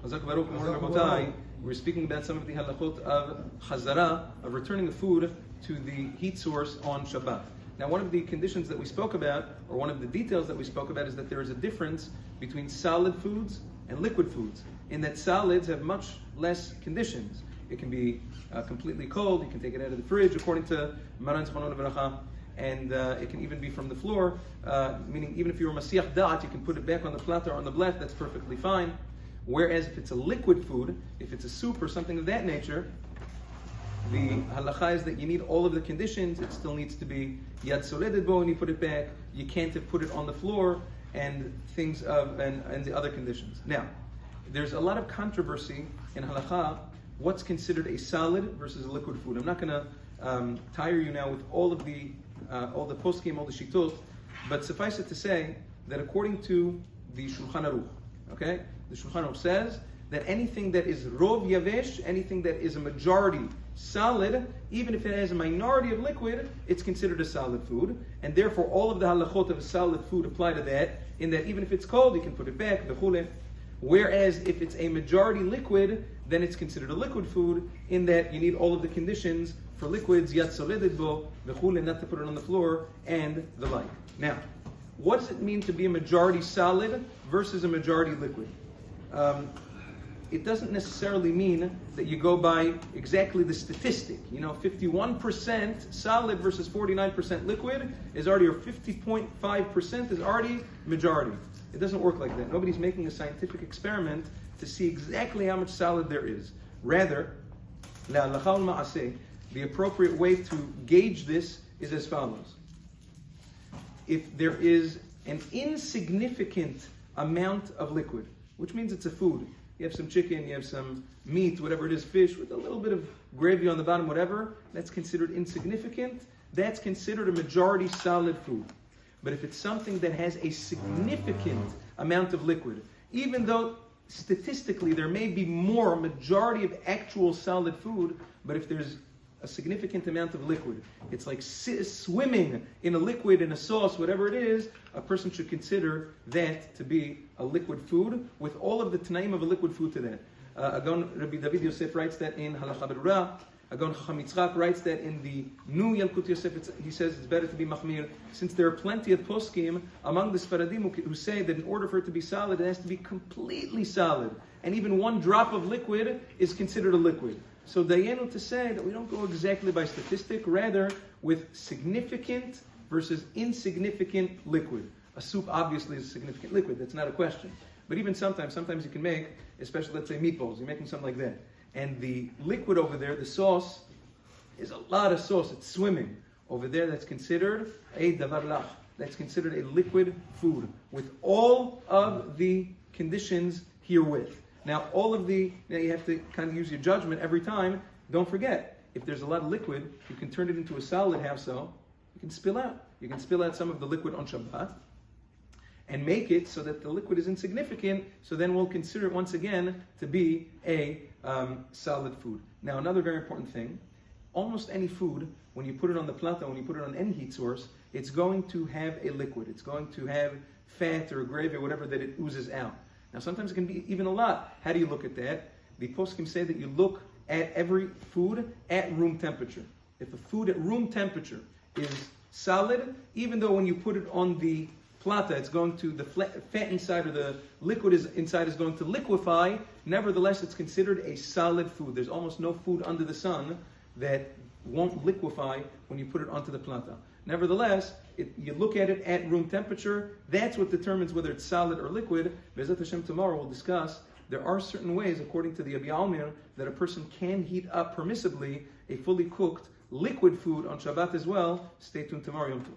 We're speaking about some of the halachot of chazara, of returning the food to the heat source on Shabbat. Now, one of the conditions that we spoke about, or one of the details that we spoke about, is that there is a difference between solid foods and liquid foods, in that solids have much less conditions. It can be completely cold, you can take it out of the fridge, according to Maran Zchanon V'Racha, and it can even be from the floor, meaning even if you're a Masiach Da'at, you can put it back on the platter or on the blech, that's perfectly fine. Whereas if it's a liquid food, if it's a soup or something of that nature, the halacha is that you need all of the conditions. It still needs to be yad soleded bo when you put it back. You can't have put it on the floor and things of and the other conditions. Now, there's a lot of controversy in halacha. What's considered a solid versus a liquid food? I'm not going to tire you now with all the poskim, all the shitot, but suffice it to say that according to the Shulchan Aruch, okay, the Shulchan Aruch says that anything that is rov yavesh, anything that is a majority solid, even if it has a minority of liquid, it's considered a solid food, and therefore all of the halachot of a solid food apply to that, in that even if it's cold, you can put it back, v'chule. Whereas if it's a majority liquid, then it's considered a liquid food, in that you need all of the conditions for liquids, yad soleded bo, v'chule, not to put it on the floor, and the like. Now, what does it mean to be a majority solid versus a majority liquid? It doesn't necessarily mean that you go by exactly the statistic. 51% solid versus 49% liquid is already, or 50.5% is already majority. It doesn't work like that. Nobody's making a scientific experiment to see exactly how much solid there is. Rather, the appropriate way to gauge this is as follows. If there is an insignificant amount of liquid, which means it's a food, you have some chicken, you have some meat, whatever it is, fish, with a little bit of gravy on the bottom, whatever, that's considered insignificant. That's considered a majority solid food. But if it's something that has a significant amount of liquid, even though statistically there may be more majority of actual solid food, but if there's a significant amount of liquid, it's like swimming in a liquid, in a sauce, whatever it is, a person should consider that to be a liquid food, with all of the tanaim of a liquid food to that. Agon Rabbi David Yosef writes that in Halacha Berurah. Agon Chacham Yitzchak writes that in the New Yalkut Yosef. He says it's better to be machmir, since there are plenty of poskim among the Sfaradim who say that in order for it to be solid, it has to be completely solid, and even one drop of liquid is considered a liquid. So dayenu to say that we don't go exactly by statistic, rather with significant versus insignificant liquid. A soup obviously is a significant liquid, that's not a question. But even sometimes you can make, especially let's say meatballs, you're making something like that, and the liquid over there, the sauce, is a lot of sauce, it's swimming. Over there, that's considered a davar lach. That's considered a liquid food, with all of the conditions herewith. Now, you have to kind of use your judgment every time. Don't forget, if there's a lot of liquid, you can turn it into a solid half so. You can spill out. You can spill out some of the liquid on Shabbat and make it so that the liquid is insignificant, so then we'll consider it once again to be a solid food. Now, another very important thing, almost any food, when you put it on the plata, when you put it on any heat source, it's going to have a liquid. It's going to have fat or gravy or whatever that it oozes out. Now, sometimes it can be even a lot. How do you look at that? The poskim say that you look at every food at room temperature. If a food at room temperature is solid, even though when you put it on the plata, it's going to, the fat inside or the liquid inside is going to liquefy, nevertheless, it's considered a solid food. There's almost no food under the sun that won't liquefy when you put it onto the plata. Nevertheless, you look at it at room temperature. That's what determines whether it's solid or liquid. Be'ezrat Hashem, tomorrow we'll discuss. There are certain ways, according to the Abi Almir, that a person can heat up permissibly a fully cooked liquid food on Shabbat as well. Stay tuned tomorrow. Yom Tov.